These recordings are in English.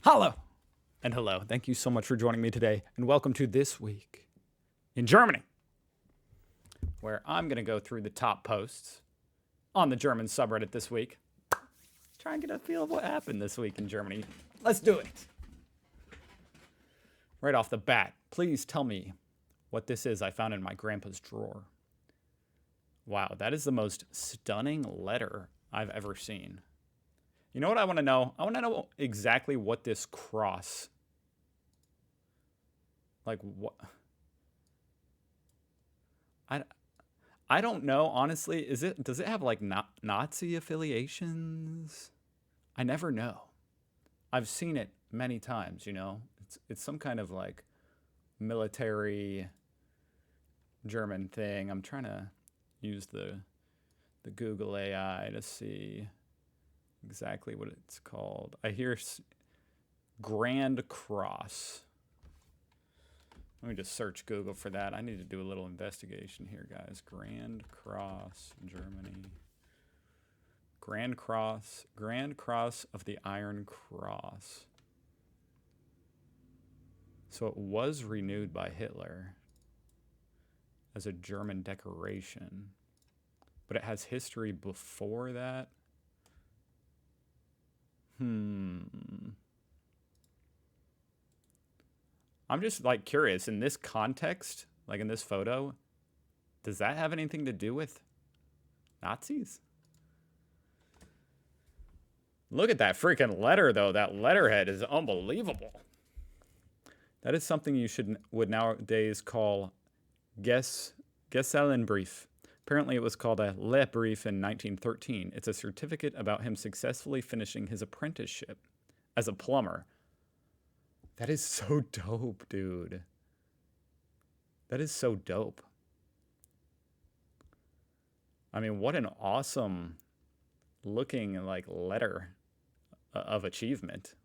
Hello and hello. Thank you so much for joining me today, and welcome to This Week in Germany, where I'm going to go through the top posts on the German subreddit this week. Try and get a feel of what happened this week in Germany. Let's do it. Right off the bat, please tell me what this is I found in my grandpa's drawer. Wow, that is the most stunning letter I've ever seen. You know what I want to know? I want to know exactly what this cross, like what, I don't know, honestly. Does it have like Nazi affiliations? I never know. I've seen it many times, you know. It's some kind of like military German thing. I'm trying to use the Google AI to see exactly what it's called. I hear Grand Cross. Let me just search Google for that. I need to do a little investigation here, guys. Grand Cross, Germany. Grand Cross of the Iron Cross. So it was renewed by Hitler as a German decoration, but it has history before that. I'm just like curious, in this context, like in this photo, does that have anything to do with Nazis? Look at that freaking letter, though. That letterhead is unbelievable. That is something you would nowadays call Gesellenbrief. Apparently, it was called a Lebrief in 1913. It's a certificate about him successfully finishing his apprenticeship as a plumber. That is so dope, dude. That is so dope. I mean, what an awesome looking like letter of achievement.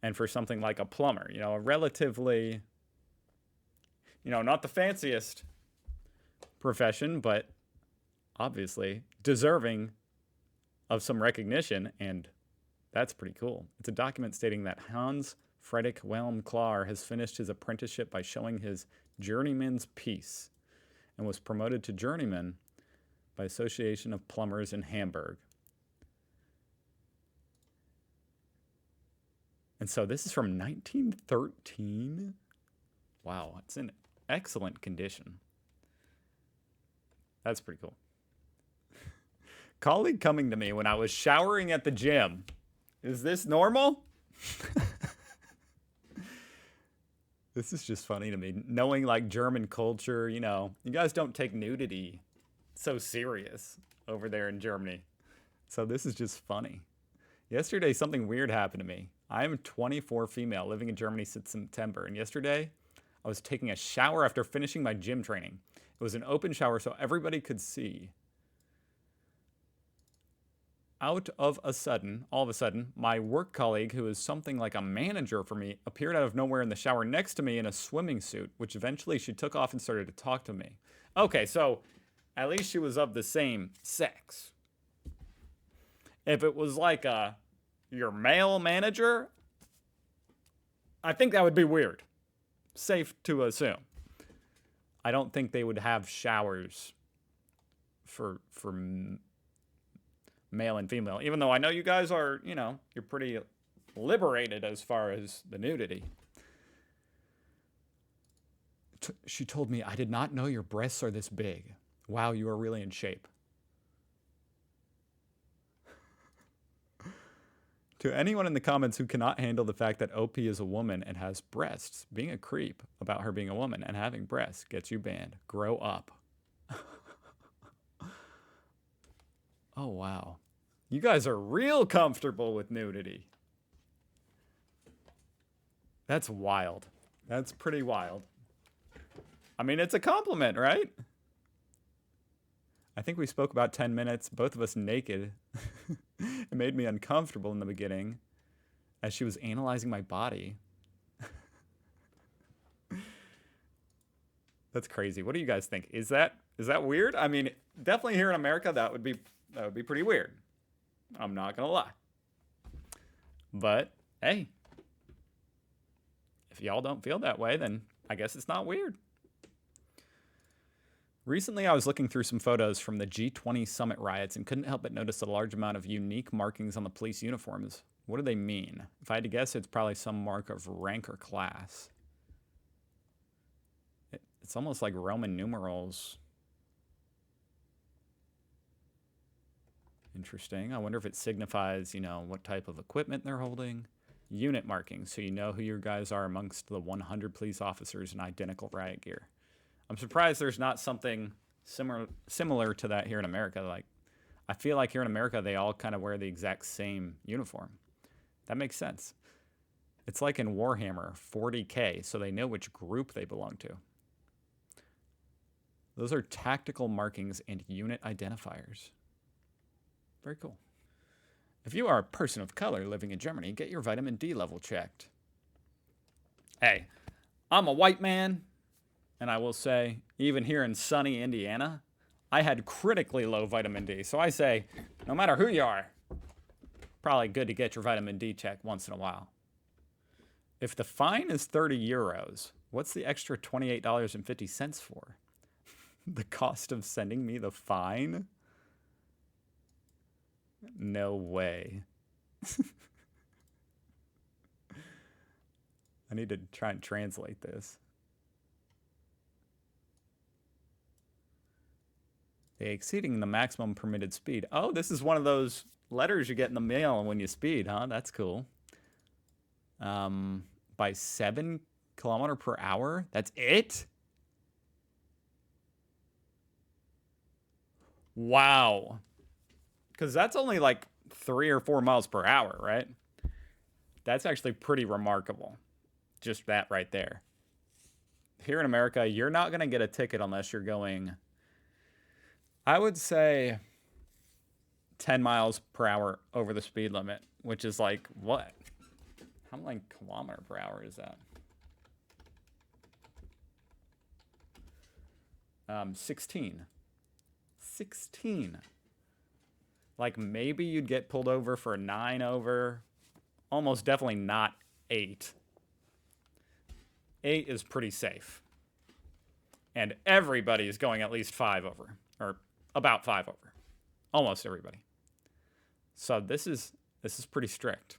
And for something like a plumber, you know, a relatively, you know, not the fanciest profession, but obviously deserving of some recognition, and that's pretty cool. It's a document stating that Hans Friedrich Wilhelm Klar has finished his apprenticeship by showing his journeyman's piece and was promoted to journeyman by Association of Plumbers in Hamburg. And so this is from 1913. Wow, it's in excellent condition. That's pretty cool. Colleague coming to me when I was showering at the gym. Is this normal? This is just funny to me. Knowing like German culture, you know, you guys don't take nudity so serious over there in Germany. So this is just funny. Yesterday, something weird happened to me. I am 24 female living in Germany since September. And yesterday, I was taking a shower after finishing my gym training. It was an open shower so everybody could see. All of a sudden, my work colleague, who is something like a manager for me, appeared out of nowhere in the shower next to me in a swimming suit, which eventually she took off and started to talk to me. Okay, so at least she was of the same sex. If it was like your male manager, I think that would be weird. Safe to assume. I don't think they would have showers for male and female, even though I know you guys are, you know, you're pretty liberated as far as the nudity. She told me, "I did not know your breasts are this big. Wow, you are really in shape." To anyone in the comments who cannot handle the fact that OP is a woman and has breasts, being a creep about her being a woman and having breasts gets you banned. Grow up. Oh, wow. You guys are real comfortable with nudity. That's wild. That's pretty wild. I mean, it's a compliment, right? I think we spoke about 10 minutes, both of us naked. It made me uncomfortable in the beginning as she was analyzing my body. That's crazy. What do you guys think? Is that weird? I mean, definitely here in America, that would be pretty weird. I'm not gonna lie. But Hey, if y'all don't feel that way, then I guess it's not weird. Recently, I was looking through some photos from the G20 summit riots and couldn't help but notice a large amount of unique markings on the police uniforms. What do they mean? If I had to guess, it's probably some mark of rank or class. It's almost like Roman numerals. Interesting. I wonder if it signifies, what type of equipment they're holding. Unit markings, so you know who your guys are amongst the 100 police officers in identical riot gear. I'm surprised there's not something similar to that here in America. Like, I feel like here in America, they all kind of wear the exact same uniform. That makes sense. It's like in Warhammer 40K, so they know which group they belong to. Those are tactical markings and unit identifiers. Very cool. If you are a person of color living in Germany, get your vitamin D level checked. Hey, I'm a white man, and I will say, even here in sunny Indiana, I had critically low vitamin D. So I say, no matter who you are, probably good to get your vitamin D checked once in a while. If the fine is 30 euros, what's the extra $28.50 for? The cost of sending me the fine? No way. I need to try and translate this. Exceeding the maximum permitted speed. Oh, this is one of those letters you get in the mail when you speed, huh? That's cool. By 7 kilometers per hour? That's it? Wow. Because that's only like 3 or 4 miles per hour, right? That's actually pretty remarkable. Just that right there. Here in America, you're not going to get a ticket unless you're going, I would say, 10 miles per hour over the speed limit, which is like what? How many kilometer per hour is that? 16. 16. Like, maybe you'd get pulled over for 9 over. Almost definitely not 8. 8 is pretty safe. And everybody is going at least 5 over. Or about 5 over. Almost everybody. So this is pretty strict.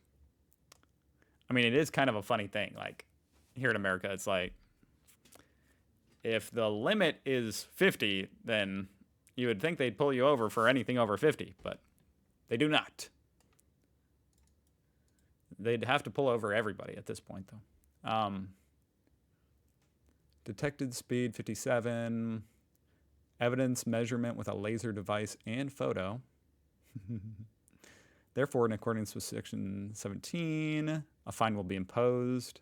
I mean, it is kind of a funny thing. Like, here in America, it's like, if the limit is 50, then you would think they'd pull you over for anything over 50, but they do not. They'd have to pull over everybody at this point, though. Detected speed 57. Evidence measurement with a laser device and photo. Therefore, in accordance with Section 17, a fine will be imposed.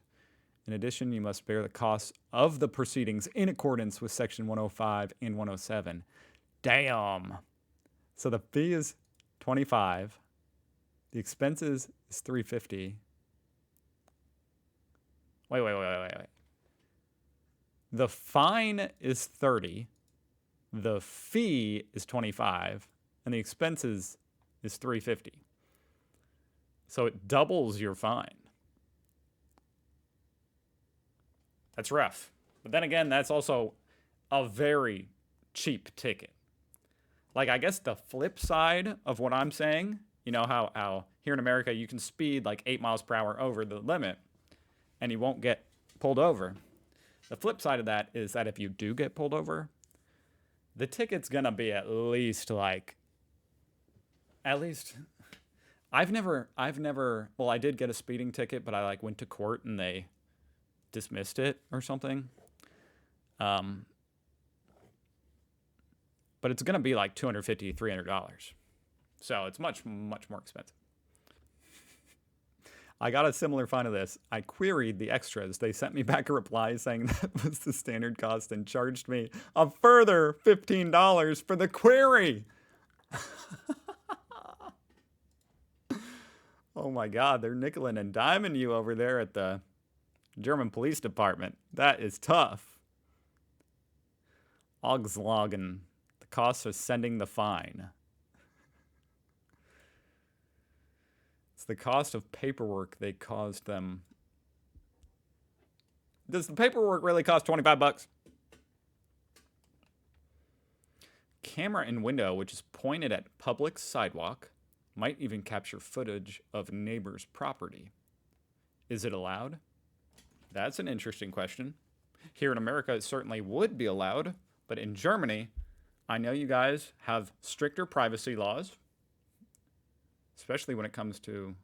In addition, you must bear the costs of the proceedings in accordance with Section 105 and 107. Damn. So the fee is 25. The expenses is 350. Wait. The fine is 30. The fee is 25, and the expenses is 350. So it doubles your fine. That's rough. But then again, that's also a very cheap ticket. Like, I guess the flip side of what I'm saying, you know how here in America you can speed like 8 miles per hour over the limit and you won't get pulled over. The flip side of that is that if you do get pulled over, the ticket's gonna be at least I've never, well, I did get a speeding ticket, but I went to court and they dismissed it or something. But it's gonna be like $250, $300. So it's much, much more expensive. I got a similar fine of this. I queried the extras. They sent me back a reply saying that was the standard cost and charged me a further $15 for the query. Oh my God, they're nickeling and diming you over there at the German police department. That is tough. Auslagen, the cost of sending the fine. It's the cost of paperwork they caused them. Does the paperwork really cost 25 bucks? Camera in window, which is pointed at public sidewalk, might even capture footage of neighbor's property. Is it allowed? That's an interesting question. Here in America, it certainly would be allowed, but in Germany, I know you guys have stricter privacy laws, especially when it comes to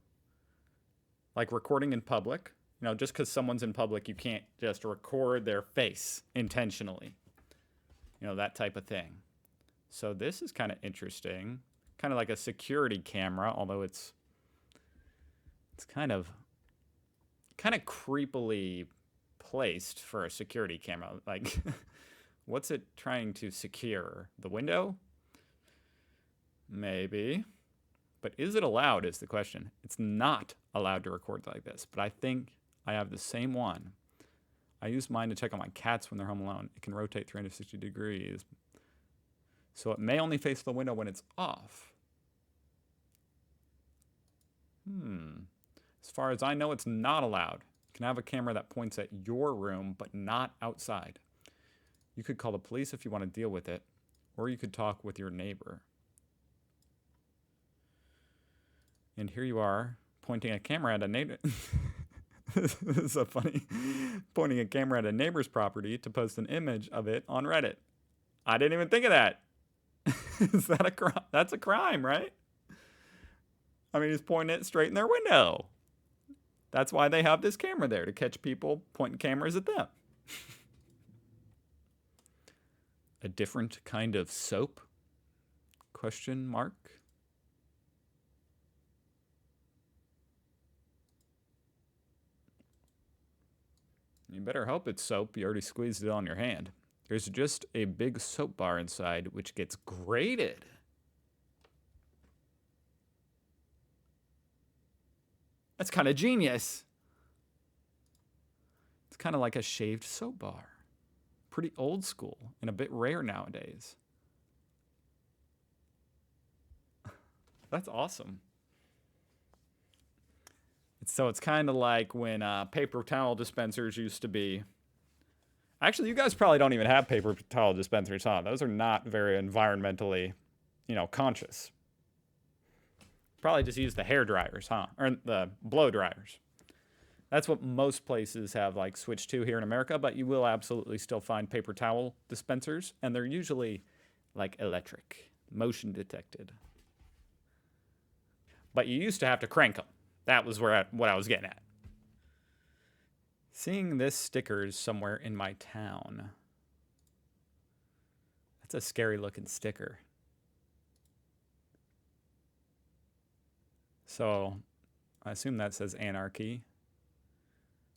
like recording in public. You know, just because someone's in public, you can't just record their face intentionally. You know, that type of thing. So this is kind of interesting. Kind of like a security camera, although it's kind of creepily placed for a security camera. Like, what's it trying to secure? The window? Maybe. But is it allowed is the question. It's not allowed to record like this, but I think I have the same one. I use mine to check on my cats when they're home alone. It can rotate 360 degrees. So it may only face the window when it's off. As far as I know, it's not allowed. You can have a camera that points at your room, but not outside. You could call the police if you want to deal with it, or you could talk with your neighbor. And here you are, pointing a camera at a neighbor. This is so funny. Pointing a camera at a neighbor's property to post an image of it on Reddit. I didn't even think of that. Is that a crime? That's a crime, right? I mean, he's pointing it straight in their window. That's why they have this camera there, to catch people pointing cameras at them. A different kind of soap? Question mark. You better hope it's soap. You already squeezed it on your hand. There's just a big soap bar inside, which gets grated. That's kind of genius. It's kind of like a shaved soap bar. Pretty old school and a bit rare nowadays. That's awesome. So it's kind of like when paper towel dispensers used to be. Actually, you guys probably don't even have paper towel dispensers, huh? Those are not very environmentally, conscious. Probably just use the hair dryers, huh? Or the blow dryers. That's what most places have like switched to here in America, but you will absolutely still find paper towel dispensers, and they're usually like electric, motion detected. But you used to have to crank them. That was what I was getting at. Seeing this stickers somewhere in my town. That's a scary looking sticker. So, I assume that says anarchy.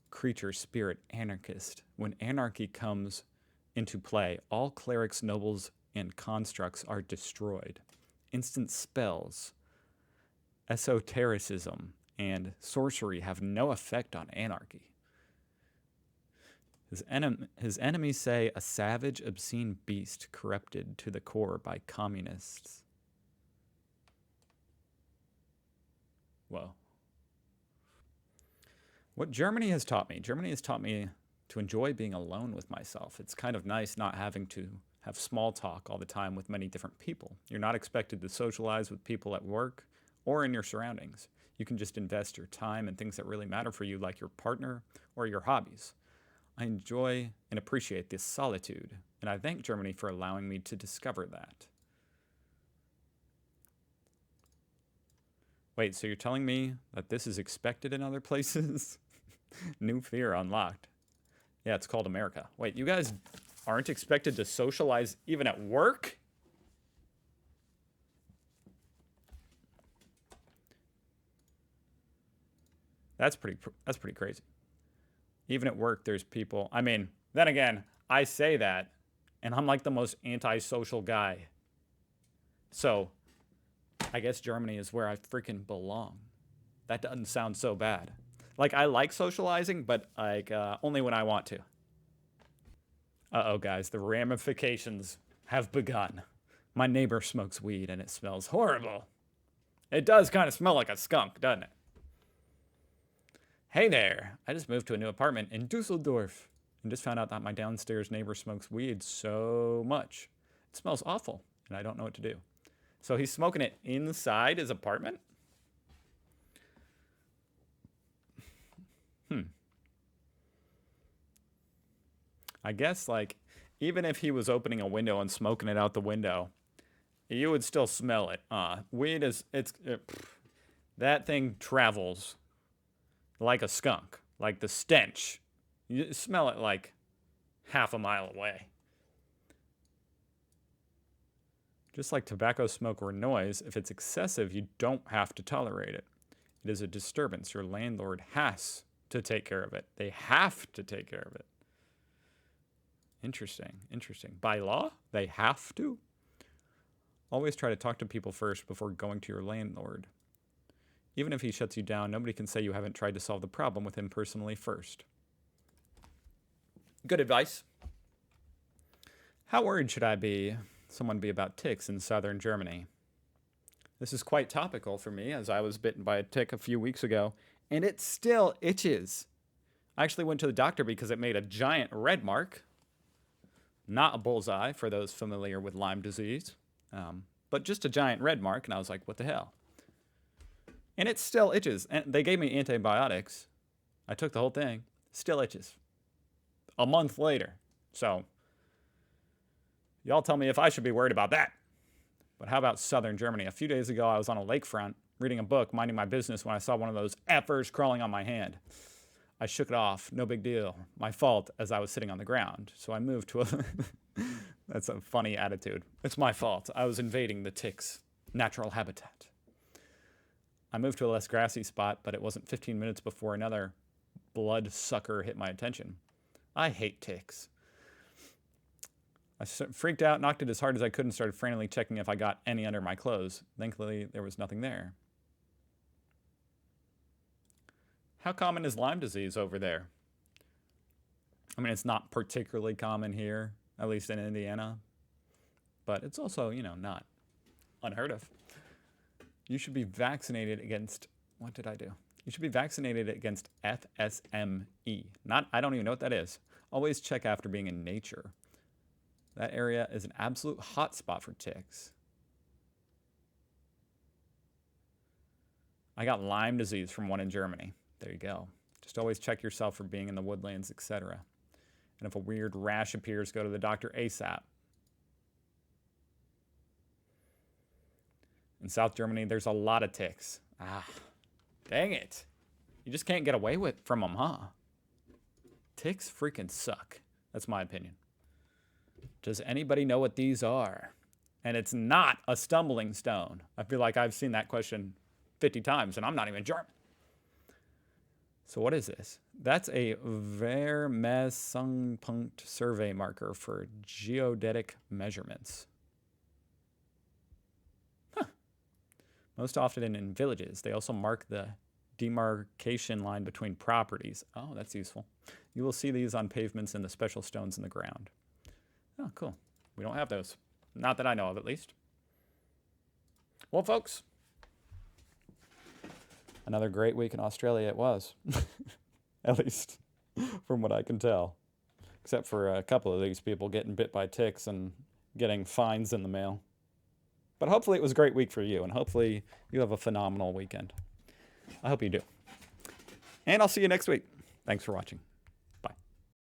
Creature, spirit, anarchist. When anarchy comes into play, all clerics, nobles, and constructs are destroyed. Instant spells, esotericism, and sorcery have no effect on anarchy. His enemies say a savage, obscene beast corrupted to the core by communists. Whoa. What Germany has taught me to enjoy being alone with myself. It's kind of nice not having to have small talk all the time with many different people. You're not expected to socialize with people at work or in your surroundings. You can just invest your time in things that really matter for you, like your partner or your hobbies. I enjoy and appreciate this solitude, and I thank Germany for allowing me to discover that. Wait, so you're telling me that this is expected in other places? New fear unlocked. Yeah, it's called America. Wait, you guys aren't expected to socialize even at work? That's pretty crazy. Even at work, there's people. I mean, then again, I say that, and I'm like the most antisocial guy. So, I guess Germany is where I freaking belong. That doesn't sound so bad. Like, I like socializing, but like only when I want to. Uh-oh, guys, the ramifications have begun. My neighbor smokes weed, and it smells horrible. It does kind of smell like a skunk, doesn't it? Hey there, I just moved to a new apartment in Dusseldorf and just found out that my downstairs neighbor smokes weed so much. It smells awful, and I don't know what to do. So he's smoking it inside his apartment? I guess, like, even if he was opening a window and smoking it out the window, you would still smell it. Weed that thing travels like a skunk, like the stench. You smell it like half a mile away. Just like tobacco smoke or noise, if it's excessive, you don't have to tolerate it. It is a disturbance. Your landlord has to take care of it. They have to take care of it. Interesting. By law, they have to? Always try to talk to people first before going to your landlord. Even if he shuts you down, nobody can say you haven't tried to solve the problem with him personally first. Good advice. How worried should someone be about ticks in southern Germany? This is quite topical for me, as I was bitten by a tick a few weeks ago, and it still itches. I actually went to the doctor because it made a giant red mark. Not a bullseye for those familiar with Lyme disease, but just a giant red mark, and I was like, what the hell? And it still itches. And they gave me antibiotics. I took the whole thing. Still itches. A month later. So, y'all tell me if I should be worried about that. But how about southern Germany? A few days ago, I was on a lakefront reading a book, minding my business, when I saw one of those effers crawling on my hand. I shook it off. No big deal. My fault, as I was sitting on the ground. So I moved to a... That's a funny attitude. It's my fault. I was invading the tick's natural habitat. I moved to a less grassy spot, but it wasn't 15 minutes before another blood sucker hit my attention. I hate ticks. I freaked out, knocked it as hard as I could, and started frantically checking if I got any under my clothes. Thankfully, there was nothing there. How common is Lyme disease over there? I mean, it's not particularly common here, at least in Indiana. But it's also, not unheard of. You should be vaccinated against... What did I do? You should be vaccinated against FSME. I don't even know what that is. Always check after being in nature. That area is an absolute hotspot for ticks. I got Lyme disease from one in Germany. There you go. Just always check yourself for being in the woodlands, etc. And if a weird rash appears, go to the doctor ASAP. In South Germany, there's a lot of ticks. Dang it. You just can't get away from them, huh? Ticks freaking suck. That's my opinion. Does anybody know what these are? And it's not a stumbling stone. I feel like I've seen that question 50 times, and I'm not even German. So what is this? That's a Vermessungspunkt survey marker for geodetic measurements. Most often in villages. They also mark the demarcation line between properties. Oh, that's useful. You will see these on pavements and the special stones in the ground. Oh, cool. We don't have those. Not that I know of, at least. Well, folks, another great week in Australia it was. At least from what I can tell. Except for a couple of these people getting bit by ticks and getting fines in the mail. But hopefully it was a great week for you, and hopefully you have a phenomenal weekend. I hope you do. And I'll see you next week. Thanks for watching.